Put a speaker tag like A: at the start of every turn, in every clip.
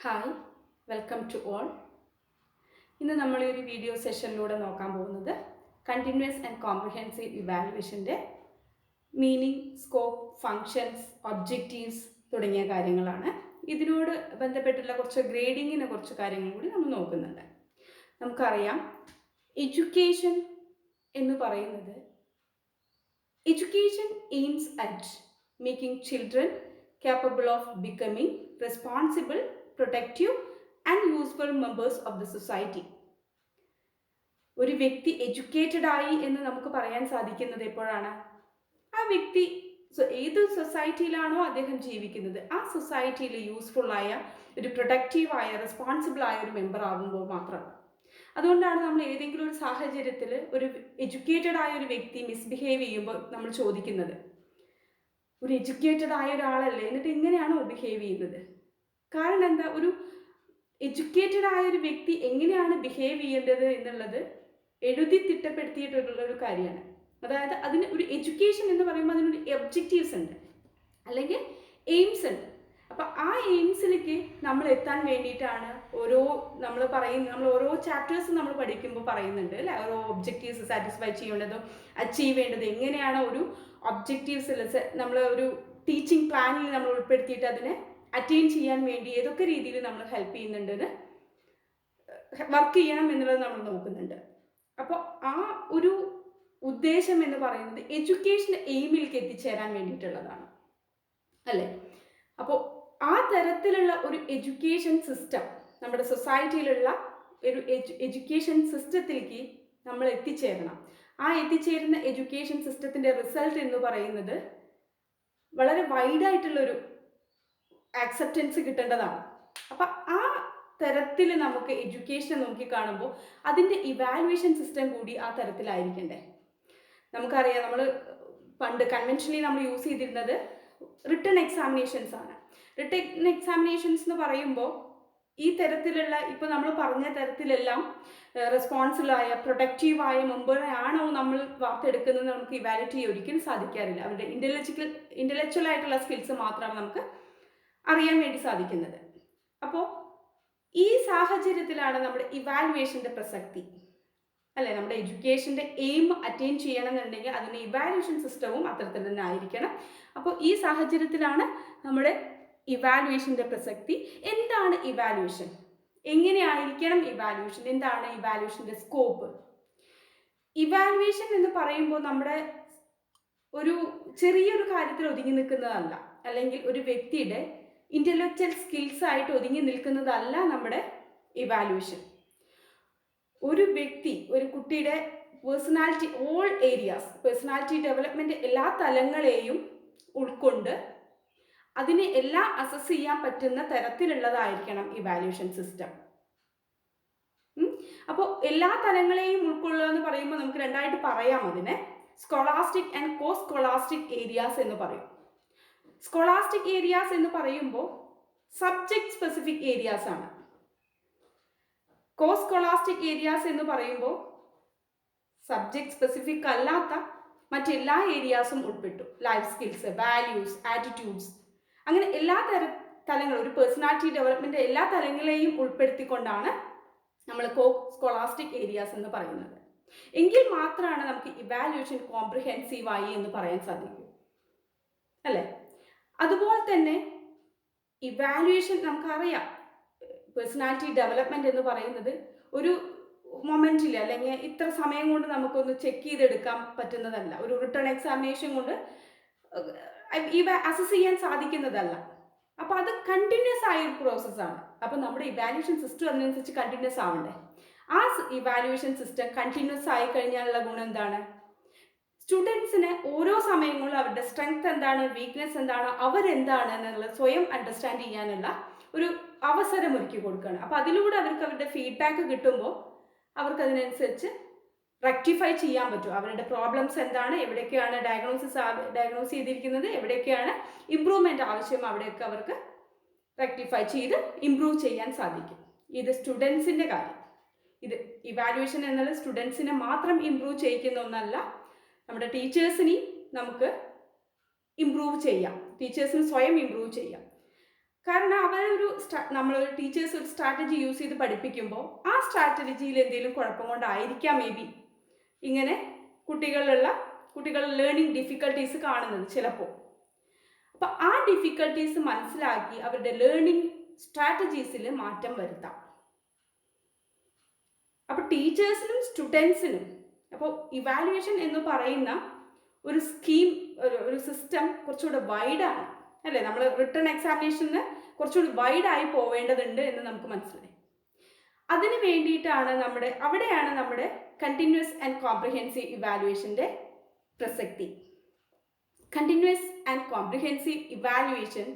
A: Hi, welcome to all. ഇന്ന് നമ്മൾ ഒരു വീഡിയോ സെഷനിലൂടെ നോക്കാൻ പോകുന്നത് കണ്ടിന്യൂസ് ആൻഡ് കോംപ്രിഹെൻസീവ് ഇവാലുവേഷൻ്റെ മീനിങ്, സ്കോപ്പ്, ഫങ്ഷൻസ്, ഒബ്ജക്റ്റീവ്സ് തുടങ്ങിയ കാര്യങ്ങളാണ്. ഇതിനോട് ബന്ധപ്പെട്ടുള്ള കുറച്ച് ഗ്രേഡിങ്ങിന് കുറച്ച് കാര്യങ്ങൾ കൂടി നമ്മൾ നോക്കുന്നുണ്ട്. നമുക്കറിയാം, എഡ്യൂക്കേഷൻ എന്ന് പറയുന്നത് education aims at making children capable of becoming responsible, protective and useful members of the society. ഒരു വ്യക്തി എഡ്യൂക്കേറ്റഡ് ആയി എന്ന് നമുക്ക് പറയാൻ സാധിക്കുന്നത് എപ്പോഴാണ്? ആ വ്യക്തി ഏത് സൊസൈറ്റിയിലാണോ അദ്ദേഹം ജീവിക്കുന്നത് ആ സൊസൈറ്റിയിൽ യൂസ്ഫുൾ ആയ ഒരു പ്രൊഡക്റ്റീവായ റെസ്പോൺസിബിൾ ആയ ഒരു മെമ്പർ ആകുമ്പോൾ മാത്രമാണ്. അതുകൊണ്ടാണ് നമ്മൾ ഏതെങ്കിലും ഒരു സാഹചര്യത്തിൽ ഒരു എഡ്യൂക്കേറ്റഡ് ആയ ഒരു വ്യക്തി മിസ്ബിഹേവ് ചെയ്യുമ്പോൾ നമ്മൾ ചോദിക്കുന്നത്, ഒരു എഡ്യൂക്കേറ്റഡ് ആയ ഒരാളല്ലേ, എന്നിട്ട് എങ്ങനെയാണോ ബിഹേവ് ചെയ്യുന്നത്? കാരണം എന്താ? ഒരു എഡ്യൂക്കേറ്റഡ് ആയ ഒരു വ്യക്തി എങ്ങനെയാണ് ബിഹേവ് ചെയ്യേണ്ടത് എന്നുള്ളത് എഴുതി തിട്ടപ്പെടുത്തിയിട്ടുള്ള ഒരു കാര്യമാണ്. അതായത് അതിന് ഒരു എഡ്യൂക്കേഷൻ എന്ന് പറയുമ്പോൾ അതിനൊരു ഒബ്ജക്റ്റീവ്സ് ഉണ്ട്, അല്ലെങ്കിൽ എയിംസ് ഉണ്ട്. അപ്പം ആ എയിംസിലേക്ക് നമ്മൾ എത്താൻ വേണ്ടിയിട്ടാണ് നമ്മൾ ഓരോ ചാപ്റ്റേഴ്സ് നമ്മൾ പഠിക്കുമ്പോൾ പറയുന്നുണ്ട് അല്ലേ, ഓരോ ഒബ്ജക്റ്റീവ്സ് സാറ്റിസ്ഫൈ ചെയ്യേണ്ടതും അച്ചീവ് ചെയ്യേണ്ടത് എങ്ങനെയാണോ ഒരു ഒബ്ജക്റ്റീവ്സ് നമ്മൾ ഒരു ടീച്ചിങ് പ്ലാനിൽ നമ്മൾ ഉൾപ്പെടുത്തിയിട്ട് അതിനെ അറ്റൈൻ ചെയ്യാൻ വേണ്ടി ഏതൊക്കെ രീതിയിൽ നമ്മൾ ഹെൽപ്പ് ചെയ്യുന്നുണ്ടെന്ന് വർക്ക് ചെയ്യണം എന്നുള്ളത് നമ്മൾ നോക്കുന്നുണ്ട്. അപ്പോൾ ആ ഒരു ഉദ്ദേശം എന്ന് പറയുന്നത് എഡ്യൂക്കേഷൻ്റെ എയിമിലേക്ക് എത്തിച്ചേരാൻ വേണ്ടിയിട്ടുള്ളതാണ് അല്ലേ. അപ്പോൾ ആ തരത്തിലുള്ള ഒരു എഡ്യൂക്കേഷൻ സിസ്റ്റം നമ്മുടെ സൊസൈറ്റിയിലുള്ള ഒരു എഡ്യൂക്കേഷൻ സിസ്റ്റത്തിലേക്ക് നമ്മൾ എത്തിച്ചേരണം. ആ എത്തിച്ചേരുന്ന എഡ്യൂക്കേഷൻ സിസ്റ്റത്തിൻ്റെ റിസൾട്ട് എന്ന് പറയുന്നത് വളരെ വൈഡായിട്ടുള്ളൊരു ആക്സെപ്റ്റൻസ് കിട്ടേണ്ടതാണ്. അപ്പം ആ തരത്തിൽ നമുക്ക് എഡ്യൂക്കേഷനെ നോക്കിക്കാണുമ്പോൾ അതിൻ്റെ ഇവാലുവേഷൻ സിസ്റ്റം കൂടി ആ തരത്തിലായിരിക്കണ്ടേ. നമുക്കറിയാം, നമ്മൾ പണ്ട് കൺവെൻഷനലി നമ്മൾ യൂസ് ചെയ്തിരുന്നത് റിട്ടൺ എക്സാമിനേഷൻസ് ആണ്. റിട്ടൺ എക്സാമിനേഷൻസ് എന്ന് പറയുമ്പോൾ ഈ തരത്തിലുള്ള ഇപ്പോൾ നമ്മൾ പറഞ്ഞ തരത്തിലെല്ലാം റെസ്പോൺസിബിളായ പ്രൊഡക്റ്റീവായ മെമ്പറെ ആണോ നമ്മൾ വാർത്തെടുക്കുന്നത് നമുക്ക് ഇവാലുവേറ്റ് ചെയ്യാൻ ഒരിക്കലും സാധിക്കാറില്ല. അവരുടെ ഇൻ്റലക്ച്വൽ ആയിട്ടുള്ള സ്കിൽസ് മാത്രമാണ് നമുക്ക് അറിയാൻ വേണ്ടി സാധിക്കുന്നത്. അപ്പോൾ ഈ സാഹചര്യത്തിലാണ് നമ്മുടെ ഇവാലുവേഷൻ്റെ പ്രസക്തി അല്ലേ. നമ്മുടെ എഡ്യൂക്കേഷൻ്റെ എയിം അറ്റൈൻ ചെയ്യണമെന്നുണ്ടെങ്കിൽ അതിൻ്റെ ഇവാലുവേഷൻ സിസ്റ്റവും അത്തരത്തിൽ തന്നെ ആയിരിക്കണം. അപ്പോൾ ഈ സാഹചര്യത്തിലാണ് നമ്മുടെ ഇവാലുവേഷൻ്റെ പ്രസക്തി. എന്താണ് ഇവാലുവേഷൻ? എങ്ങനെയായിരിക്കണം ഇവാലുവേഷൻ? എന്താണ് ഇവാലുവേഷൻ്റെ സ്കോപ്പ്? ഇവാലുവേഷൻ എന്ന് പറയുമ്പോൾ നമ്മുടെ ഒരു ചെറിയൊരു കാര്യത്തിൽ ഒതുങ്ങി നിൽക്കുന്നതല്ല, അല്ലെങ്കിൽ ഒരു വ്യക്തിയുടെ ഇൻ്റലക്ച്വൽ സ്കിൽസ് ആയിട്ട് ഒതുങ്ങി നിൽക്കുന്നതല്ല നമ്മുടെ ഇവാലുവേഷൻ. ഒരു വ്യക്തി, ഒരു കുട്ടിയുടെ personality, all areas, personality development എല്ലാ തലങ്ങളെയും ഉൾക്കൊണ്ട് അതിനെ എല്ലാം അസസ് ചെയ്യാൻ പറ്റുന്ന തരത്തിലുള്ളതായിരിക്കണം ഇവാലുവേഷൻ സിസ്റ്റം. അപ്പോൾ എല്ലാ തലങ്ങളെയും ഉൾക്കൊള്ളുക എന്ന് പറയുമ്പോൾ നമുക്ക് രണ്ടായിട്ട് പറയാം. അതിനെ scholastic and co scholastic areas എന്ന് പറയും. സ്കോളാസ്റ്റിക് ഏരിയാസ് എന്ന് പറയുമ്പോൾ സബ്ജക്ട് സ്പെസിഫിക് ഏരിയാസ് ആണ്. കോ സ്കോളാസ്റ്റിക് ഏരിയാസ് എന്ന് പറയുമ്പോൾ സബ്ജക്ട് സ്പെസിഫിക് അല്ലാത്ത മറ്റെല്ലാ ഏരിയാസും ഉൾപ്പെട്ടു. ലൈഫ് സ്കിൽസ്, വാല്യൂസ്, ആറ്റിറ്റ്യൂഡ്സ്, അങ്ങനെ എല്ലാ തലങ്ങളും, ഒരു പേഴ്സണാലിറ്റി ഡെവലപ്മെൻറ്റ് എല്ലാ തലങ്ങളെയും ഉൾപ്പെടുത്തിക്കൊണ്ടാണ് നമ്മൾ കോ സ്കോളാസ്റ്റിക് ഏരിയാസ് എന്ന് പറയുന്നത്. എങ്കിൽ മാത്രമാണ് നമുക്ക് ഇവാലുവേഷൻ കോംപ്രിഹെൻസീവായി എന്ന് പറയാൻ സാധിക്കൂ അല്ലേ. അതുപോലെ തന്നെ ഇവാലുവേഷൻ നമുക്കറിയാം, പേഴ്സണാലിറ്റി ഡെവലപ്മെൻറ്റ് എന്ന് പറയുന്നത് ഒരു മൊമെൻറ്റിൽ അല്ലെങ്കിൽ ഇത്ര സമയം കൊണ്ട് നമുക്കൊന്ന് ചെക്ക് ചെയ്തെടുക്കാൻ പറ്റുന്നതല്ല. ഒരു റിട്ടേൺ എക്സാമിനേഷൻ കൊണ്ട് ഇവ അസസ് ചെയ്യാൻ സാധിക്കുന്നതല്ല. അപ്പോൾ അത് കണ്ടിന്യൂസ് ആയ ഒരു പ്രോസസ്സാണ്. അപ്പോൾ നമ്മുടെ ഇവാലുവേഷൻ സിസ്റ്റം അതിനനുസരിച്ച് കണ്ടിന്യൂസ് ആവണ്ടേ. ആ ഇവാലുവേഷൻ സിസ്റ്റം കണ്ടിന്യൂസ് ആയി കഴിഞ്ഞാലുള്ള ഗുണം എന്താണ്? സ്റ്റുഡൻസിന് ഓരോ സമയങ്ങളിലും അവരുടെ സ്ട്രെങ്ത് എന്താണ്, വീക്ക്നെസ് എന്താണ്, അവരെന്താണ് എന്നുള്ളത് സ്വയം അണ്ടർസ്റ്റാൻഡ് ചെയ്യാനുള്ള ഒരു അവസരം ഒരുക്കി കൊടുക്കുകയാണ്. അപ്പോൾ അതിലൂടെ അവർക്ക് അവരുടെ ഫീഡ്ബാക്ക് കിട്ടുമ്പോൾ അവർക്ക് അതിനനുസരിച്ച് റെക്ടിഫൈ ചെയ്യാൻ പറ്റും. അവരുടെ പ്രോബ്ലംസ് എന്താണ്, എവിടെയൊക്കെയാണ് ഡയഗ്നോസ് ചെയ്തിരിക്കുന്നത്, എവിടെയൊക്കെയാണ് ഇമ്പ്രൂവ്മെൻറ്റ് ആവശ്യം, അവിടെയൊക്കെ അവർക്ക് റെക്ടിഫൈ ചെയ്ത് ഇമ്പ്രൂവ് ചെയ്യാൻ സാധിക്കും. ഇത് സ്റ്റുഡൻസിൻ്റെ കാര്യം. ഇത് ഇവാലുവേഷൻ എന്നത് സ്റ്റുഡൻസിനെ മാത്രം ഇമ്പ്രൂവ് ചെയ്യിക്കുന്ന ഒന്നല്ല, നമ്മുടെ ടീച്ചേഴ്സിനെയും നമുക്ക് ഇമ്പ്രൂവ് ചെയ്യാം, ടീച്ചേഴ്സിന് സ്വയം ഇമ്പ്രൂവ് ചെയ്യാം. കാരണം അവരൊരു നമ്മളൊരു ടീച്ചേഴ്സ് ഒരു സ്ട്രാറ്റജി യൂസ് ചെയ്ത് പഠിപ്പിക്കുമ്പോൾ ആ സ്ട്രാറ്റജിയിൽ എന്തെങ്കിലും കുഴപ്പം കൊണ്ടായിരിക്കാം മേ ബി ഇങ്ങനെ കുട്ടികളുടെ ലേണിംഗ് ഡിഫിക്കൽട്ടീസ് കാണുന്നത് ചിലപ്പോൾ. അപ്പോൾ ആ ഡിഫിക്കൽട്ടീസ് മനസ്സിലാക്കി അവരുടെ ലേണിംഗ് സ്ട്രാറ്റജീസിൽ മാറ്റം വരുത്താം. അപ്പോൾ ടീച്ചേഴ്സിനും സ്റ്റുഡൻസിനും അപ്പോൾ ഇവാലുവേഷൻ എന്ന് പറയുന്ന ഒരു സ്കീം, ഒരു സിസ്റ്റം കുറച്ചുകൂടെ വൈഡാണ് അല്ലേ. നമ്മൾ റിട്ടേൺ എക്സാമിനേഷന് കുറച്ചുകൂടി വൈഡായി പോവേണ്ടതുണ്ട് എന്ന് നമുക്ക് മനസ്സിലായി. അതിന് വേണ്ടിയിട്ടാണ് അവിടെയാണ് നമ്മുടെ കണ്ടിന്യൂസ് ആൻഡ് കോംപ്രിഹെൻസീവ് ഇവാലുവേഷൻ്റെ പ്രസക്തി. Continuous and comprehensive evaluation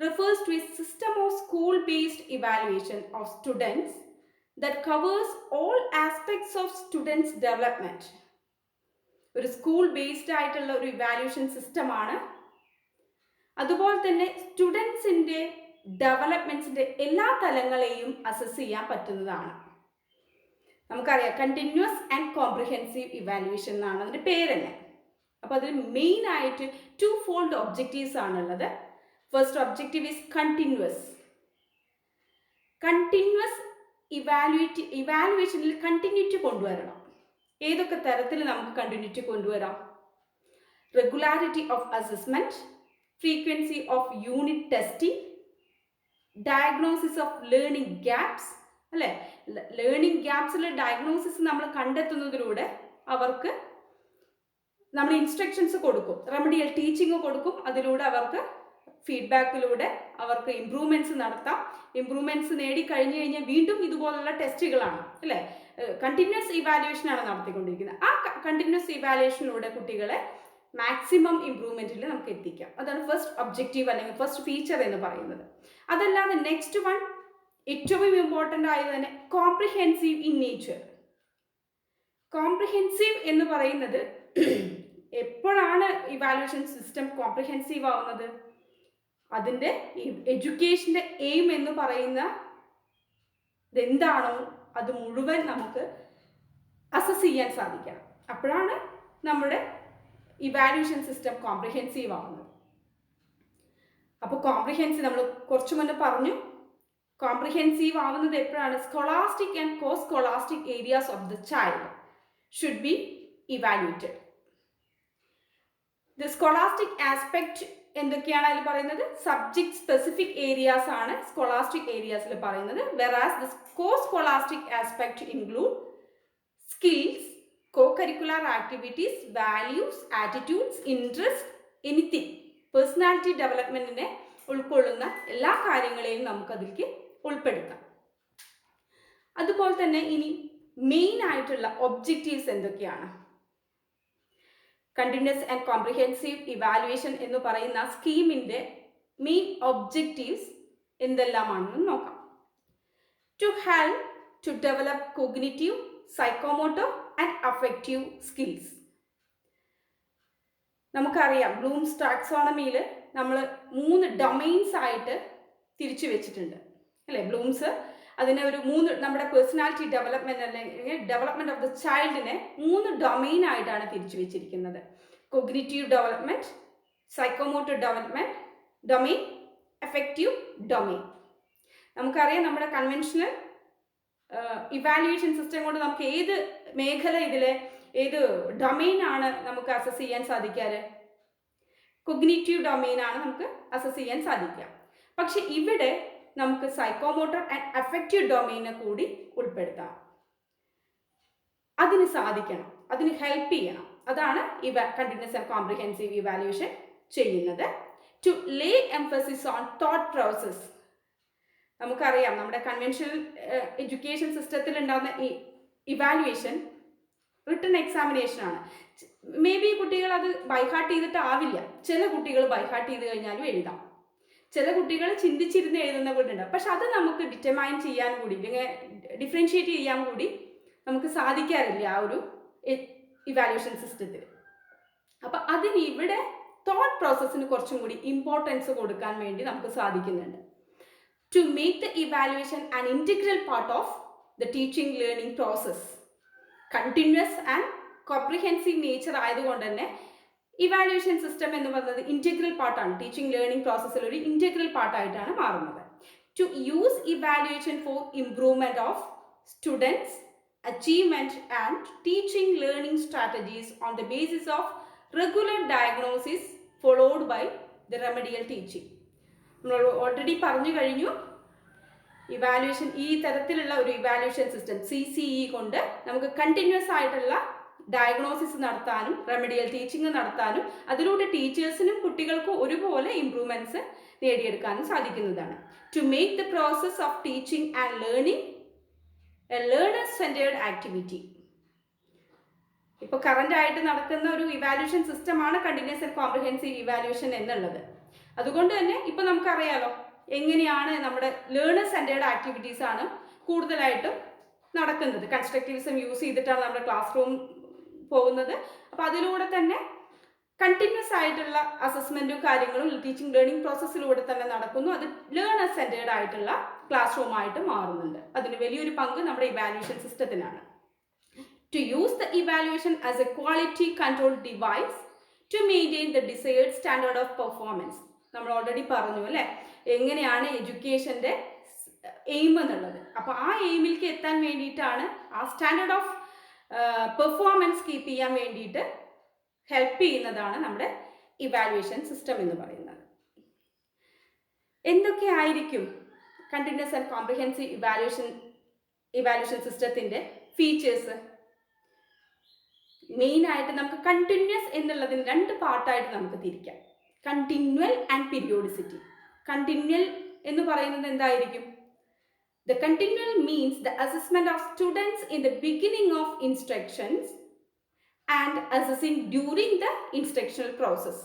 A: refers to a system of school-based evaluation of students that covers all aspects of students' development. ഒരു സ്കൂൾ ബേസ്ഡ് ആയിട്ടുള്ള ഒരു ഇവാലുവേഷൻ സിസ്റ്റമാണ്. അതുപോലെ തന്നെ സ്റ്റുഡൻസിൻ്റെ ഡെവലപ്മെൻറ്റ്സിൻ്റെ എല്ലാ തലങ്ങളെയും അസസ് ചെയ്യാൻ പറ്റുന്നതാണ്. നമുക്കറിയാം കണ്ടിന്യൂസ് ആൻഡ് കോംപ്രിഹെൻസീവ് ഇവാലുവേഷൻ എന്നാണ് അതിൻ്റെ പേര് തന്നെ. അപ്പോൾ അതിൽ മെയിൻ ആയിട്ട് 2-fold ഒബ്ജക്റ്റീവ്സ് ആണുള്ളത്. ഫസ്റ്റ് ഒബ്ജക്റ്റീവ് ഈസ് കണ്ടിന്യൂസ് ഇവാലുവേഷനിൽ കണ്ടിന്യൂറ്റി കൊണ്ടുവരണം. ഏതൊക്കെ തരത്തിൽ നമുക്ക് കണ്ടിന്യൂറ്റി കൊണ്ടുവരാം? Regularity of assessment, frequency of unit testing, diagnosis of learning gaps അല്ലേ. ലേണിംഗ് ഗ്യാപ്സിലെ ഡയഗ്നോസിസ് നമ്മൾ കണ്ടെത്തുന്നതിലൂടെ അവർക്ക് നമ്മൾ ഇൻസ്ട്രക്ഷൻസ് കൊടുക്കും, റെമഡിയൽ ടീച്ചിങ് കൊടുക്കും. അതിലൂടെ അവർക്ക് ഫീഡ്ബാക്കിലൂടെ അവർക്ക് ഇമ്പ്രൂവ്മെൻറ്റ്സ് നടത്താം. ഇമ്പ്രൂവ്മെൻറ്റ്സ് നേടിക്കഴിഞ്ഞു കഴിഞ്ഞാൽ വീണ്ടും ഇതുപോലുള്ള ടെസ്റ്റുകളാണ് അല്ലേ, കണ്ടിന്യൂസ് ഇവാലുവേഷനാണ് നടത്തിക്കൊണ്ടിരിക്കുന്നത്. ആ കണ്ടിന്യൂസ് ഇവാലുവേഷനിലൂടെ കുട്ടികളെ മാക്സിമം ഇമ്പ്രൂവ്മെൻറ്റിൽ നമുക്ക് എത്തിക്കാം. അതാണ് ഫസ്റ്റ് ഒബ്ജക്റ്റീവ് അല്ലെങ്കിൽ ഫസ്റ്റ് ഫീച്ചർ എന്ന് പറയുന്നത്. അതല്ലാതെ നെക്സ്റ്റ് വൺ ഏറ്റവും ഇമ്പോർട്ടൻ്റ് ആയത് തന്നെ കോംപ്രിഹെൻസീവ് ഇൻ നേച്ചർ. കോംപ്രിഹെൻസീവ് എന്ന് പറയുന്നത് എപ്പോഴാണ് ഇവാലുവേഷൻ സിസ്റ്റം കോംപ്രിഹെൻസീവ് ആവുന്നത്? അതിൻ്റെ എഡ്യൂക്കേഷൻ്റെ എയിം എന്ന് പറയുന്ന ഇതെന്താണോ അത് മുഴുവൻ നമുക്ക് അസസ് ചെയ്യാൻ സാധിക്കണം. അപ്പോഴാണ് നമ്മുടെ ഇവാലുവേഷൻ സിസ്റ്റം കോംപ്രിഹെൻസീവ് ആവുന്നത്. അപ്പോൾ കോംപ്രിഹെൻസീവ് നമ്മൾ കുറച്ചു മുന്നേ പറഞ്ഞു, കോംപ്രിഹെൻസീവ് ആവുന്നത് എപ്പോഴാണ്? Scholastic and co scholastic areas of the child should be evaluated. The scholastic aspect എന്തൊക്കെയാണ് അതിൽ പറയുന്നത്? സബ്ജക്ട് സ്പെസിഫിക് ഏരിയാസ് ആണ് സ്കോളാസ്റ്റിക് ഏരിയാസിൽ പറയുന്നത്. Whereas the co scholastic aspect include skills, co-curricular activities, values, attitudes, interests, anything. Personality ഡെവലപ്മെൻറ്റിനെ ഉൾക്കൊള്ളുന്ന എല്ലാ കാര്യങ്ങളെയും നമുക്കതിലേക്ക് ഉൾപ്പെടുത്താം. അതുപോലെ തന്നെ ഇനി മെയിൻ ആയിട്ടുള്ള ഒബ്ജക്റ്റീവ്സ് എന്തൊക്കെയാണ്? കണ്ടിന്യൂസ് ആൻഡ് കോംപ്രിഹെൻസീവ് ഇവാലുവേഷൻ എന്ന് പറയുന്ന സ്കീമിൻ്റെ മെയിൻ ഒബ്ജക്റ്റീവ്സ് എന്തെല്ലാമാണെന്ന് നോക്കാം. To help to develop cognitive, psychomotor and affective skills. നമുക്കറിയാം ബ്ലൂംസ് ടാക്സോണമിയിൽ നമ്മൾ 3 ഡൊമൈൻസ് ആയിട്ട് തിരിച്ചു വെച്ചിട്ടുണ്ട് അല്ലേ. ബ്ലൂംസ് അതിനെ ഒരു 3 നമ്മുടെ പേഴ്സണാലിറ്റി ഡെവലപ്മെൻറ്റ് അല്ലെങ്കിൽ ഡെവലപ്മെൻറ്റ് ഓഫ് ദ ചൈൽഡിനെ 3 ഡൊമൈൻ ആയിട്ടാണ് തിരിച്ചു വെച്ചിരിക്കുന്നത്. Cognitive development, psychomotor development domain, effective domain. നമുക്കറിയാം നമ്മുടെ കൺവെൻഷണൽ ഇവാലുവേഷൻ സിസ്റ്റം കൊണ്ട് നമുക്ക് ഏത് മേഖല ഏത് ഡൊമൈനാണ് നമുക്ക് അസസ് ചെയ്യാൻ സാധിക്കാറ്? കൊഗ്നിറ്റീവ് ഡൊമൈനാണ് നമുക്ക് അസസ് ചെയ്യാൻ സാധിക്കുക. പക്ഷെ ഇവിടെ നമുക്ക് സൈക്കോമോട്ടർ ആൻഡ് അഫക്റ്റീവ് ഡൊമൈനെ കൂടി ഉൾപ്പെടുത്താം. അതിന് സാധിക്കണം, അതിന് ഹെൽപ്പ് ചെയ്യണം. അതാണ് കണ്ടിന്യൂസ് ആൻഡ് കോംപ്രിഹെൻസീവ് ഇവാലുവേഷൻ ചെയ്യുന്നത്. To lay emphasis on thought process. നമുക്കറിയാം നമ്മുടെ കൺവെൻഷണൽ എഡ്യൂക്കേഷൻ സിസ്റ്റത്തിൽ ഉണ്ടാകുന്ന ഈ ഇവാലുവേഷൻ റിട്ടൺ എക്സാമിനേഷൻ ആണ്. മേ ബി കുട്ടികൾ അത് ബൈഹാർട്ട് ചെയ്തിട്ടാവില്ല. ചില കുട്ടികൾ ബൈഹാർട്ട് ചെയ്ത് കഴിഞ്ഞാലും എഴുതാം, ചില കുട്ടികൾ ചിന്തിച്ചിരുന്ന് എഴുതുന്ന കൂടെ. പക്ഷെ അത് നമുക്ക് ഡിറ്റർമൈൻ ചെയ്യാൻ കൂടി, ഡിഫറൻഷിയേറ്റ് ചെയ്യാൻ കൂടി നമുക്ക് സാധിക്കാറില്ല ആ ഒരു ഇവാലുവേഷൻ സിസ്റ്റത്തിൽ. അപ്പം അതിന് ഇവിടെ തോട്ട് പ്രോസസ്സിന് കുറച്ചും കൂടി ഇമ്പോർട്ടൻസ് കൊടുക്കാൻ വേണ്ടി നമുക്ക് സാധിക്കുന്നുണ്ട്. To make the evaluation an integral part of the teaching learning process. Continuous and comprehensive nature ആയതുകൊണ്ട് തന്നെ ഇവാലുവേഷൻ സിസ്റ്റം എന്ന് പറയുന്നത് ഇൻറ്റഗ്രൽ പാർട്ടാണ്. ടീച്ചിങ് ലേണിംഗ് പ്രോസസ്സിൽ ഒരു ഇൻറ്റഗ്രൽ പാർട്ടായിട്ടാണ് മാറുന്നത്. to use evaluation for improvement of students' achievement and teaching learning strategies on the basis of regular diagnosis followed by the remedial teaching. നമ്മൾ already പറഞ്ഞു കഴിഞ്ഞു ഇവാലുവേഷൻ ഈ തരത്തിലുള്ള ഒരു ഇവാലുവേഷൻ സിസ്റ്റം CCE കൊണ്ട് നമുക്ക് കണ്ടിന്യൂസ് ആയിട്ടുള്ള ഡയഗ്നോസിസ് നടത്താനും റെമഡിയൽ ടീച്ചിങ് നടത്താനും അതിലൂടെ ടീച്ചേഴ്സിനും കുട്ടികൾക്കും ഒരുപോലെ ഇംപ്രൂവ്മെന്റ്സ് നേടിയെടുക്കാനും സാധിക്കുന്നതാണ്. To make the process of teaching and learning a learner centred activity. ഇപ്പോൾ കറന്റ് ആയിട്ട് നടക്കുന്ന ഒരു ഇവാലുവേഷൻ സിസ്റ്റമാണ് കണ്ടിന്യൂസ് ആൻഡ് കോംപ്രിഹെൻസീവ് ഇവാലുവേഷൻ എന്നുള്ളത്. അതുകൊണ്ട് തന്നെ ഇപ്പൊ നമുക്കറിയാലോ എങ്ങനെയാണ് നമ്മുടെ ലേണർ സെന്റേർഡ് ആക്ടിവിറ്റീസ് ആണ് കൂടുതലായിട്ടും നടക്കുന്നത്. കൺസ്ട്രക്റ്റിവിസം യൂസ് ചെയ്തിട്ടാണ് നമ്മുടെ ക്ലാസ് റൂം പോകുന്നത്. അപ്പോൾ അതിലൂടെ തന്നെ കണ്ടിന്യൂസ് ആയിട്ടുള്ള അസസ്മെന്റും കാര്യങ്ങളും ടീച്ചിങ് ലേണിംഗ് പ്രോസസ്സിലൂടെ തന്നെ നടക്കുന്നു. അത് ലേണർ സെന്റേർഡ് ആയിട്ടുള്ള ക്ലാസ് റൂം ആയിട്ട് മാറുന്നുണ്ട്. അതിന് വലിയൊരു പങ്ക് നമ്മുടെ evaluation സിസ്റ്റത്തിനാണ്. To use the evaluation as a quality control device to maintain the desired standard of performance. നമ്മൾ ഓൾറെഡി പറഞ്ഞു അല്ലേ എങ്ങനെയാണ് എഡ്യൂക്കേഷൻ്റെ എയിം എന്നുള്ളത്. അപ്പോൾ ആ എയിമിലേക്ക് എത്താൻ വേണ്ടിയിട്ടാണ് ആ സ്റ്റാൻഡേർഡ് ഓഫ് പെർഫോമൻസ് കീപ്പ് ചെയ്യാൻ വേണ്ടിയിട്ട് ഹെൽപ്പ് ചെയ്യുന്നതാണ് നമ്മുടെ ഇവാലുവേഷൻ സിസ്റ്റം എന്ന് പറയുന്നത്. എന്തൊക്കെയായിരിക്കും കണ്ടിന്യൂസ് ആൻഡ് കോംപ്രിഹെൻസീവ് ഇവാലുവേഷൻ സിസ്റ്റത്തിൻ്റെ ഫീച്ചേഴ്സ്? മെയിനായിട്ട് നമുക്ക് കണ്ടിന്യൂസ് എന്നുള്ളതിന് രണ്ട് പാർട്ടായിട്ട് നമുക്ക് തിരിക്കാം. Continual and periodicity. കണ്ടിന്യൂവൽ എന്ന് പറയുന്നത് എന്തായിരിക്കും? The continual means the assessment of students in the beginning of instructions and assessing during the instructional process.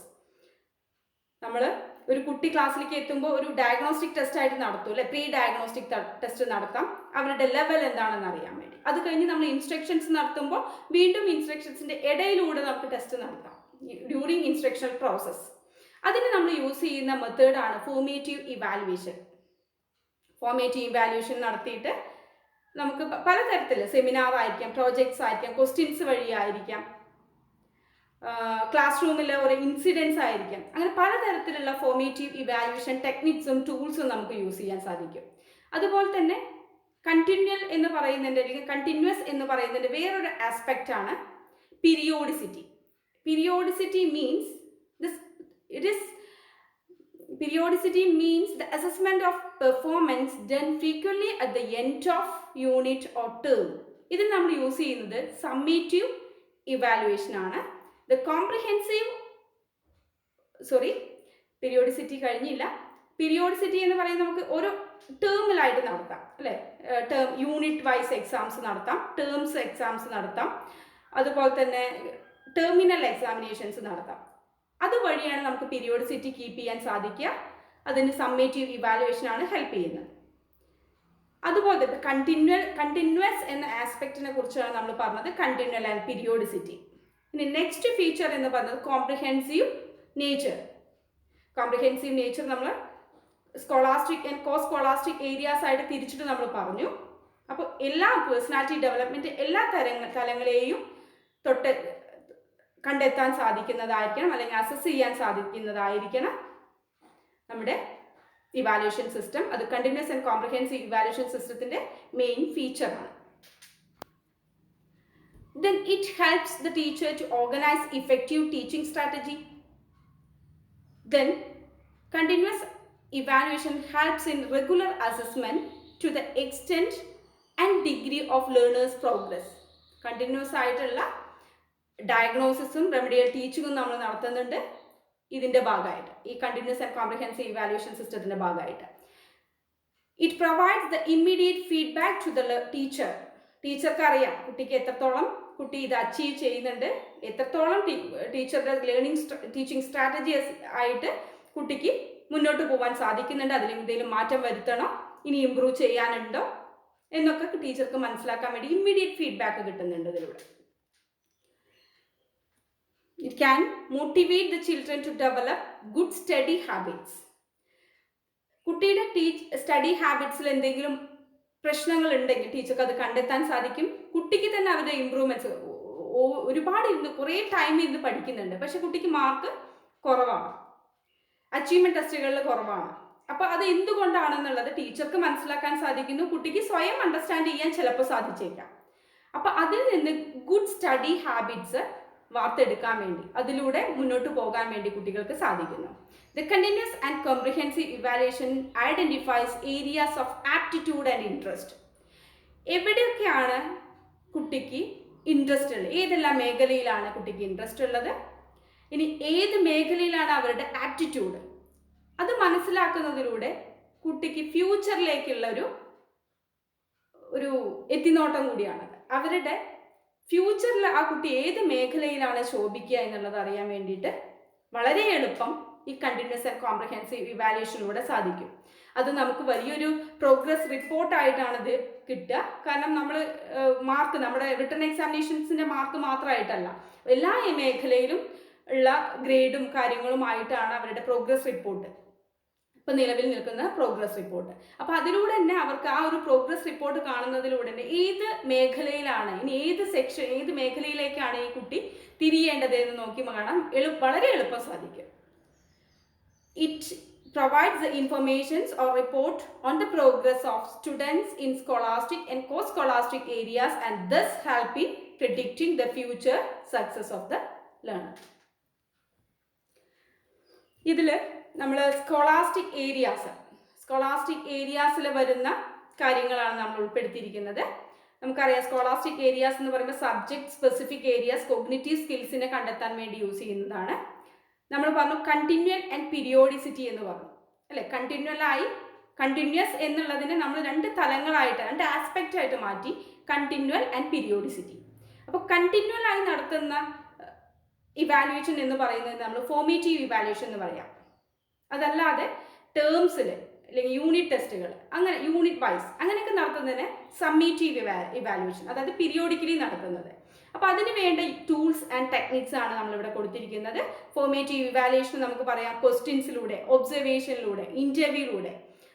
A: നമ്മൾ ഒരു കുട്ടി ക്ലാസ്സിലേക്ക് എത്തുമ്പോൾ ഒരു ഡയഗ്നോസ്റ്റിക് ടെസ്റ്റ് ആയിട്ട് നടത്തും അല്ലെ, പ്രീ ഡയഗ്നോസ്റ്റിക് ടെസ്റ്റ് നടത്താം അവരുടെ ലെവൽ എന്താണെന്ന് അറിയാൻ വേണ്ടി. അത് കഴിഞ്ഞ് നമ്മൾ ഇൻസ്ട്രക്ഷൻസ് നടത്തുമ്പോൾ വീണ്ടും ഇൻസ്ട്രക്ഷൻസിന്റെ ഇടയിലൂടെ നമുക്ക് ടെസ്റ്റ് നടത്താം ഡ്യൂറിങ് ഇൻസ്ട്രക്ഷണൽ പ്രോസസ്. അതിന് നമ്മൾ യൂസ് ചെയ്യുന്ന മെത്തേഡാണ് ഫോർമേറ്റീവ് ഇവാലുവേഷൻ. ഫോർമേറ്റീവ് ഇവാലുവേഷൻ നടത്തിയിട്ട് നമുക്ക് പലതരത്തിൽ സെമിനാർ ആയിരിക്കാം, പ്രോജക്ട്സ് ആയിരിക്കാം, ക്വസ്റ്റ്യൻസ് വഴിയായിരിക്കാം, ക്ലാസ് റൂമിലെ ഒരു ഇൻസിഡൻസ് ആയിരിക്കാം, അങ്ങനെ പലതരത്തിലുള്ള ഫോർമേറ്റീവ് ഇവാലുവേഷൻ ടെക്നിക്സും ടൂൾസും നമുക്ക് യൂസ് ചെയ്യാൻ സാധിക്കും. അതുപോലെ തന്നെ കണ്ടിന്യൂവൽ എന്ന് പറയുന്നതിൻ്റെ അല്ലെങ്കിൽ കണ്ടിന്യൂസ് എന്ന് പറയുന്നതിൻ്റെ വേറൊരു ആസ്പെക്റ്റ് ആണ് periodicity. Periodicity means Periodicity means the assessment of performance done frequently at the end of unit or term. ഇതിൽ നമ്മൾ യൂസ് ചെയ്യുന്നത് സമ്മേറ്റീവ് ഇവാലുവേഷൻ ആണ്. പീരിയോഡിസിറ്റി കഴിഞ്ഞില്ല. പീരിയോഡിസിറ്റി എന്ന് പറയുന്നത് നമുക്ക് ഓരോ ടേമിലായിട്ട് നടത്താം അല്ലേ. ടേം യൂണിറ്റ് വൈസ് എക്സാംസ് നടത്താം, ടേംസ് എക്സാംസ് നടത്താം, അതുപോലെ തന്നെ ടെർമിനൽ എക്സാമിനേഷൻസ് നടത്താം. അതുവഴിയാണ് നമുക്ക് പീരിയോഡിസിറ്റി കീപ്പ് ചെയ്യാൻ സാധിക്കുക. അതിന് സമ്മേറ്റീവ് ഇവാലുവേഷൻ ആണ് ഹെൽപ്പ് ചെയ്യുന്നത്. അതുപോലെ കണ്ടിന്യൂസ് എന്ന ആസ്പെക്റ്റിനെ കുറിച്ചാണ് നമ്മൾ പറഞ്ഞത്, കണ്ടിന്യൂവൽ ആൻഡ് പീരിയോഡിസിറ്റി. ഇനി നെക്സ്റ്റ് ഫീച്ചർ എന്ന് പറയുന്നത് കോംപ്രിഹെൻസീവ് നേച്ചർ. കോംപ്രിഹെൻസീവ് നേച്ചർ നമ്മൾ scholastic and co scholastic areas ആയിട്ട് തിരിച്ചിട്ട് നമ്മൾ പറഞ്ഞു. അപ്പോൾ എല്ലാ പേഴ്സണാലിറ്റി ഡെവലപ്മെൻറ്റ് എല്ലാ തലങ്ങളെയും തൊട്ട് കണ്ടെത്താൻ സാധിക്കുന്നതായിരിക്കണം, അല്ലെങ്കിൽ അസസ് ചെയ്യാൻ സാധിക്കുന്നതായിരിക്കണം നമ്മുടെ ഇവാലുവേഷൻ സിസ്റ്റം. അത് കണ്ടിന്യൂസ് ആൻഡ് കോംപ്രിഹെൻസീവ് ഇവാലുവേഷൻ സിസ്റ്റത്തിന്റെ main ഫീച്ചറാണ്. Then it helps the teacher to organize effective teaching strategy. Then continuous evaluation helps in regular assessment to the extent and degree of learners' progress. Continuous ആയിട്ടുള്ള ഡയഗ്നോസിസും remedial ടീച്ചിങ്ങും നമ്മൾ നടത്തുന്നുണ്ട് ഇതിൻ്റെ ഭാഗമായിട്ട്, ഈ continuous and comprehensive evaluation സിസ്റ്റത്തിൻ്റെ ഭാഗമായിട്ട്. It provides the immediate feedback to the teacher. ടീച്ചർക്ക് അറിയാം കുട്ടിക്ക് എത്രത്തോളം കുട്ടി ഇത് അച്ചീവ് ചെയ്യുന്നുണ്ട്, എത്രത്തോളം ടീച്ചറുടെ ടീച്ചിങ് സ്ട്രാറ്റജീസ് ആയിട്ട് കുട്ടിക്ക് മുന്നോട്ട് പോകാൻ സാധിക്കുന്നുണ്ട്, അതിൽ എന്തെങ്കിലും മാറ്റം വരുത്തണോ, ഇനി ഇമ്പ്രൂവ് ചെയ്യാനുണ്ടോ എന്നൊക്കെ ടീച്ചർക്ക് മനസ്സിലാക്കാൻ വേണ്ടി ഇമ്മീഡിയറ്റ് ഫീഡ്ബാക്ക് കിട്ടുന്നുണ്ട് ഇതിലൂടെ. It can motivate the children to develop good study habits. കുട്ടിയുടെ സ്റ്റഡി ഹാബിറ്റ്സിൽ എന്തെങ്കിലും പ്രശ്നങ്ങൾ ഉണ്ടെങ്കിൽ ടീച്ചർക്ക് അത് കണ്ടെത്താൻ സാധിക്കും. കുട്ടിക്ക് തന്നെ അവരുടെ ഇമ്പ്രൂവ്മെന്റ്സ് ഒരുപാട് കുറേ ടൈം ഇരുന്ന് പഠിക്കുന്നുണ്ട്, പക്ഷെ കുട്ടിക്ക് മാർക്ക് കുറവാണ്, അച്ചീവ്മെന്റ് ടെസ്റ്റുകളിൽ കുറവാണ്, അപ്പോൾ അത് എന്തുകൊണ്ടാണെന്നുള്ളത് ടീച്ചർക്ക് മനസ്സിലാക്കാൻ സാധിക്കുന്നു, കുട്ടിക്ക് സ്വയം അണ്ടർസ്റ്റാൻഡ് ചെയ്യാൻ ചിലപ്പോൾ സാധിച്ചേക്കാം. അപ്പോൾ അതിൽ നിന്ന് ഗുഡ് സ്റ്റഡി ഹാബിറ്റ്സ് വാർത്തെടുക്കാൻ വേണ്ടി, അതിലൂടെ മുന്നോട്ട് പോകാൻ വേണ്ടി കുട്ടികൾക്ക് സാധിക്കുന്നു. The continuous and comprehensive evaluation identifies areas of aptitude and interest. എവിടെയൊക്കെയാണ് കുട്ടിക്ക് ഇൻട്രസ്റ്റ് ഉള്ളത്, ഏതെല്ലാം മേഖലയിലാണ് കുട്ടിക്ക് ഇൻട്രസ്റ്റ് ഉള്ളത്, ഇനി ഏത് മേഖലയിലാണ് അവരുടെ ആപ്റ്റിറ്റ്യൂഡ്, അത് മനസ്സിലാക്കുന്നതിലൂടെ കുട്ടിക്ക് ഫ്യൂച്ചറിലേക്കുള്ള ഒരു എത്തിനോട്ടം കൂടിയാണത്. അവരുടെ ഫ്യൂച്ചറിൽ ആ കുട്ടി ഏത് മേഖലയിലാണ് ശോഭിക്കുക എന്നുള്ളത് അറിയാൻ വേണ്ടിയിട്ട് വളരെ എളുപ്പം ഈ കണ്ടിന്യൂസ് ആൻഡ് കോംപ്രിഹെൻസീവ് ഇവാലുവേഷനിലൂടെ സാധിക്കും. അത് നമുക്ക് വലിയൊരു പ്രോഗ്രസ് റിപ്പോർട്ടായിട്ടാണ് ഇത് കിട്ടുക. കാരണം നമ്മൾ മാർക്ക്, നമ്മുടെ റിട്ടൺ എക്സാമിനേഷൻസിൻ്റെ മാർക്ക് മാത്രമായിട്ടല്ല, എല്ലാ മേഖലയിലും ഉള്ള ഗ്രേഡും കാര്യങ്ങളുമായിട്ടാണ് അവരുടെ പ്രോഗ്രസ് റിപ്പോർട്ട്, ഇപ്പം നിലവിൽ നിൽക്കുന്ന പ്രോഗ്രസ് റിപ്പോർട്ട്. അപ്പോൾ അതിലൂടെ തന്നെ അവർക്ക് ആ ഒരു പ്രോഗ്രസ് റിപ്പോർട്ട് കാണുന്നതിലൂടെ തന്നെ ഏത് മേഖലയിലാണ്, ഇനി ഏത് സെക്ഷൻ, ഏത് മേഖലയിലേക്കാണ് ഈ കുട്ടി തിരിയേണ്ടത് എന്ന് നോക്കി കാണാൻ വളരെ എളുപ്പം സാധിക്കും. It provides the informations or report on the progress of students in scholastic and co-scholastic areas and thus help in predicting the future success of the learner. ഇതിൽ നമ്മൾ സ്കോളാസ്റ്റിക് ഏരിയാസിൽ വരുന്ന കാര്യങ്ങളാണ് നമ്മൾ ഉൾപ്പെടുത്തിയിരിക്കുന്നത്. നമുക്കറിയാം സ്കോളാസ്റ്റിക് ഏരിയാസ് എന്ന് പറയുമ്പോൾ സബ്ജക്ട് സ്പെസിഫിക് ഏരിയാസ് കോഗ്നിറ്റീവ് സ്കിൽസിനെ കണ്ടെത്താൻ വേണ്ടി യൂസ് ചെയ്യുന്നതാണ്. നമ്മൾ പറഞ്ഞു കണ്ടിന്യൂൽ ആൻഡ് പീരിയോഡിസിറ്റി എന്ന് പറഞ്ഞു അല്ലേ. കണ്ടിന്യൂസ് എന്നുള്ളതിനെ നമ്മൾ രണ്ട് തലങ്ങളായിട്ട്, രണ്ട് ആസ്പെക്റ്റ് ആയിട്ട് മാറ്റി, കണ്ടിന്യൂൽ ആൻഡ് പീരിയോഡിസിറ്റി. അപ്പോൾ കണ്ടിന്യൂൽ ആയി നടത്തുന്ന ഇവാലുവേഷൻ എന്ന് പറയുന്നത് നമ്മൾ ഫോർമേറ്റീവ് ഇവാലുവേഷൻ എന്ന് പറയാം. അതല്ലാതെ ടേംസിൽ അല്ലെങ്കിൽ യൂണിറ്റ് ടെസ്റ്റുകൾ, അങ്ങനെ യൂണിറ്റ് വൈസ് അങ്ങനെയൊക്കെ നടത്തുന്നതിന് സമ്മേറ്റീവ് ഇവാലുവേഷൻ, അതായത് പീരിയോഡിക്കലി നടത്തുന്നത്. അപ്പോൾ അതിന് വേണ്ട ടൂൾസ് ആൻഡ് ടെക്നിക്സ് ആണ് നമ്മളിവിടെ കൊടുത്തിരിക്കുന്നത്. ഫോർമേറ്റീവ് ഇവാലുവേഷൻ നമുക്ക് പറയാം ക്വസ്റ്റ്യൻസിലൂടെ, ഒബ്സർവേഷനിലൂടെ, ഇൻ്റർവ്യൂയിലൂടെ.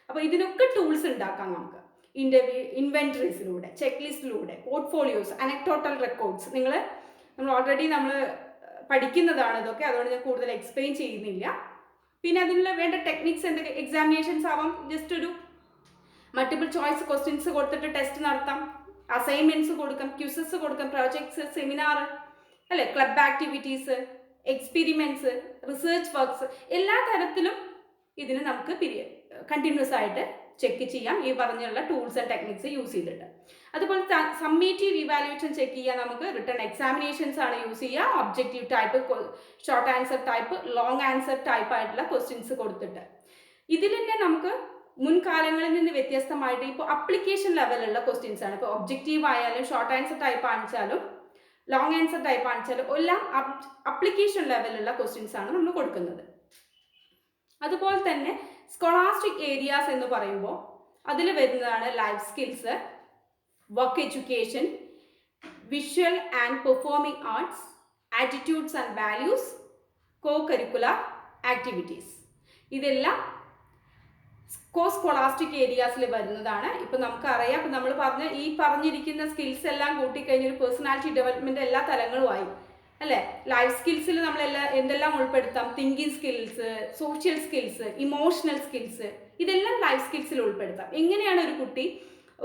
A: അപ്പോൾ ഇതിനൊക്കെ ടൂൾസ് ഉണ്ടാക്കാം നമുക്ക്. ഇൻവെൻറ്ററീസിലൂടെ, ചെക്ക് ലിസ്റ്റിലൂടെ, പോർട്ട്ഫോളിയോസ്, അനക്ടോട്ടൽ റെക്കോർഡ്സ്, നമ്മൾ ഓൾറെഡി പഠിക്കുന്നതാണ് ഇതൊക്കെ, അതുകൊണ്ട് ഞാൻ കൂടുതൽ എക്സ്പ്ലെയിൻ ചെയ്യുന്നില്ല. പിന്നെ അതിനുള്ള വേണ്ട ടെക്നിക്സ് എന്തൊക്കെ, എക്സാമിനേഷൻസ് ആവാം, ജസ്റ്റ് ഒരു മൾട്ടിപ്പിൾ ചോയ്സ് ക്വസ്റ്റ്യൻസ് കൊടുത്തിട്ട് ടെസ്റ്റ് നടത്താം, അസൈൻമെൻറ്റ്സ് കൊടുക്കാം, ക്യൂസസ് കൊടുക്കാം, പ്രോജക്ട്സ്, സെമിനാർ അല്ലെ, club activities, experiments, research works, എല്ലാ തരത്തിലും ഇതിന് നമുക്ക് കണ്ടിന്യൂസ് ആയിട്ട് ചെക്ക് ചെയ്യാം ഈ പറഞ്ഞുള്ള ടൂൾസ് ആൻഡ് ടെക്നിക്സ് യൂസ് ചെയ്തിട്ട്. അതുപോലെ സമ്മേറ്റീവ് ഇവാലുവേഷൻ ചെക്ക് ചെയ്യാൻ നമുക്ക് റിട്ടൺ എക്സാമിനേഷൻസ് ആണ് യൂസ് ചെയ്യുക. Objective type, short answer type, long answer type ആയിട്ടുള്ള ക്വസ്റ്റ്യൻസ് കൊടുത്തിട്ട് ഇതിൽ തന്നെ നമുക്ക് മുൻകാലങ്ങളിൽ നിന്ന് വ്യത്യസ്തമായിട്ട് ഇപ്പോൾ അപ്ലിക്കേഷൻ ലെവലുള്ള ക്വസ്റ്റ്യൻസ് ആണ്. ഇപ്പോൾ ഒബ്ജക്റ്റീവ് ആയാലും ഷോർട്ട് ആൻസർ ടൈപ്പ് ആണെച്ചാലും ലോങ് ആൻസർ ടൈപ്പ് ആണെച്ചാലും എല്ലാം അപ്ലിക്കേഷൻ ലെവലുള്ള ക്വസ്റ്റ്യൻസ് ആണ് നമ്മൾ കൊടുക്കുന്നത്. അതുപോലെ തന്നെ സ്കോളാസ്റ്റിക് ഏരിയാസ് എന്ന് പറയുമ്പോൾ അതിൽ വരുന്നതാണ് life skills, work education, visual and performing arts, attitudes and values, co curricular activities. ഇതെല്ലാം സ്കോളാസ്റ്റിക് ഏരിയാസിൽ വരുന്നതാണ്. ഇപ്പം നമുക്കറിയാം, ഇപ്പം നമ്മൾ പറഞ്ഞിരിക്കുന്ന സ്കിൽസ് എല്ലാം കൂട്ടിക്കഴിഞ്ഞൊരു പേഴ്സണാലിറ്റി ഡെവലപ്മെൻറ്റ് എല്ലാ തലങ്ങളുമായി അല്ലേ. ലൈഫ് സ്കിൽസിൽ എന്തെല്ലാം ഉൾപ്പെടുത്താം, thinking skills, social skills, emotional skills, ഇതെല്ലാം ലൈഫ് സ്കിൽസിൽ ഉൾപ്പെടുത്താം. എങ്ങനെയാണ് ഒരു കുട്ടി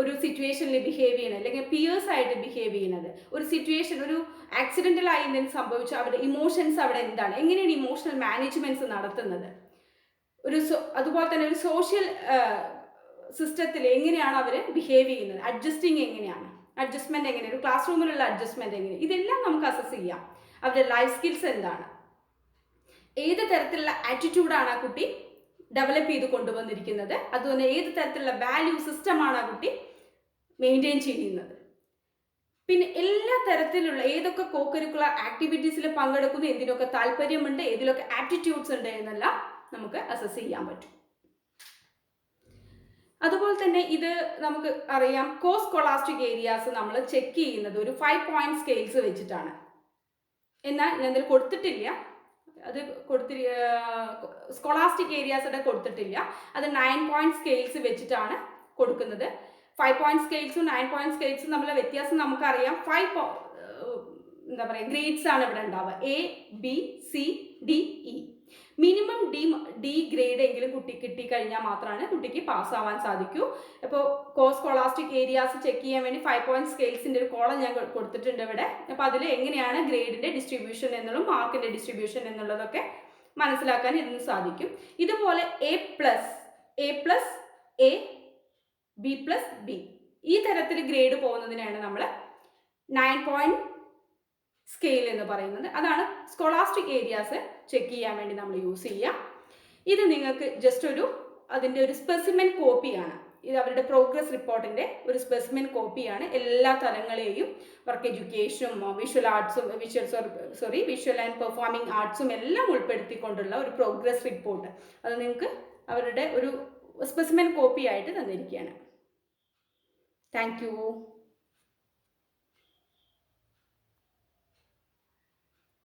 A: ഒരു സിറ്റുവേഷനിൽ ബിഹേവ് ചെയ്യുന്നത്, അല്ലെങ്കിൽ പിയേഴ്സ് ആയിട്ട് ബിഹേവ് ചെയ്യുന്നത്, ഒരു സിറ്റുവേഷൻ, ഒരു ആക്സിഡൻ്റലായി എന്തെങ്കിലും സംഭവിച്ചാൽ അവരുടെ ഇമോഷൻസ് അവിടെ എന്താണ്, എങ്ങനെയാണ് ഇമോഷണൽ മാനേജ്മെൻറ്റ്സ് നടത്തുന്നത്, അതുപോലെ തന്നെ ഒരു സോഷ്യൽ സിസ്റ്റത്തിൽ എങ്ങനെയാണ് അവർ ബിഹേവ് ചെയ്യുന്നത്, അഡ്ജസ്റ്റ്മെൻറ്റ് എങ്ങനെയാണ്, ഒരു ക്ലാസ് റൂമിലുള്ള അഡ്ജസ്റ്റ്മെൻറ്റ് എങ്ങനെ, ഇതെല്ലാം നമുക്ക് അസസ് ചെയ്യാം. അവരുടെ ലൈഫ് സ്കിൽസ് എന്താണ്, ഏത് തരത്തിലുള്ള ആറ്റിറ്റ്യൂഡാണ് ആ കുട്ടി ഡെവലപ്പ് ചെയ്ത് കൊണ്ടുവന്നിരിക്കുന്നത്, അതുപോലെ ഏത് തരത്തിലുള്ള വാല്യൂ സിസ്റ്റമാണ് ആ കുട്ടി മെയിൻറ്റെയിൻ ചെയ്യുന്നത്, പിന്നെ എല്ലാ തരത്തിലുള്ള ഏതൊക്കെ കോ കരിക്കുലർ ആക്ടിവിറ്റീസിൽ പങ്കെടുക്കുന്നു, എന്തിനൊക്കെ താല്പര്യമുണ്ട്, ഏതിലൊക്കെ ആപ്റ്റിറ്റ്യൂഡ്സ് ഉണ്ട് എന്നെല്ലാം നമുക്ക് അസസ് ചെയ്യാൻ പറ്റും. അതുപോലെ തന്നെ ഇത് നമുക്ക് അറിയാം, കോ സ്കോളാസ്റ്റിക് ഏരിയാസ് നമ്മൾ ചെക്ക് ചെയ്യുന്നത് ഒരു 5 പോയിന്റ് സ്കെയിൽസ് വെച്ചിട്ടാണ്. എന്നാൽ ഞാൻ ഇതിൽ കൊടുത്തിട്ടില്ല, അത് സ്കോളാസ്റ്റിക് ഏരിയാസ് കൊടുത്തിട്ടില്ല, അത് 9 പോയിന്റ് സ്കെയിൽസ് വെച്ചിട്ടാണ് കൊടുക്കുന്നത്. 5 പോയിന്റ് സ്കെയിൽസും 9 പോയിന്റ് സ്കെയിൽസും തമ്മിലുള്ള വ്യത്യാസം നമുക്കറിയാം. 5 ഗ്രേഡ്സ് ആണ് ഇവിടെ ഉണ്ടാവുക, A, B, C, D, E. Minimum D grade എങ്കിലും കുട്ടിക്ക് കിട്ടിക്കഴിഞ്ഞാൽ മാത്രമാണ് കുട്ടിക്ക് പാസ്സാവാൻ സാധിക്കൂ. അപ്പോൾ സ്കോളാസ്റ്റിക് ഏരിയാസ് ചെക്ക് ചെയ്യാൻ വേണ്ടി 5 പോയിന്റ് സ്കെയിൽസിൻ്റെ ഒരു കോളം ഞാൻ കൊടുത്തിട്ടുണ്ട് ഇവിടെ. അപ്പോൾ അതിൽ എങ്ങനെയാണ് ഗ്രേഡിൻ്റെ ഡിസ്ട്രിബ്യൂഷൻ എന്നുള്ളതും മാർക്കിൻ്റെ ഡിസ്ട്രിബ്യൂഷൻ എന്നുള്ളതൊക്കെ മനസ്സിലാക്കാൻ ഇതിന് സാധിക്കും. ഇതുപോലെ A+, A, B+B ഈ തരത്തിൽ ഗ്രേഡ് പോകുന്നതിനാണ് നമ്മൾ 9 പോയിന്റ് സ്കെയിൽ എന്ന് പറയുന്നത്. അതാണ് സ്കോളാസ്റ്റിക് ഏരിയാസ് ചെക്ക് ചെയ്യാൻ വേണ്ടി നമ്മൾ യൂസ് ചെയ്യുക. ഇത് നിങ്ങൾക്ക് ജസ്റ്റ് അതിൻ്റെ ഒരു സ്പെസിമെൻ കോപ്പിയാണ്. ഇത് അവരുടെ പ്രോഗ്രസ് റിപ്പോർട്ടിൻ്റെ ഒരു സ്പെസിമെൻ കോപ്പിയാണ്. എല്ലാ തലങ്ങളെയും വർക്ക് എഡ്യൂക്കേഷനും വിഷ്വൽ ആർട്സും വിഷ്വൽ ആൻഡ് പെർഫോമിംഗ് ആർട്സും എല്ലാം ഉൾപ്പെടുത്തിക്കൊണ്ടുള്ള ഒരു പ്രോഗ്രസ് റിപ്പോർട്ട്. അത് നിങ്ങൾക്ക് അവരുടെ ഒരു സ്പെസിമെൻ കോപ്പി ആയിട്ട് തന്നിരിക്കുകയാണ്. Thank U.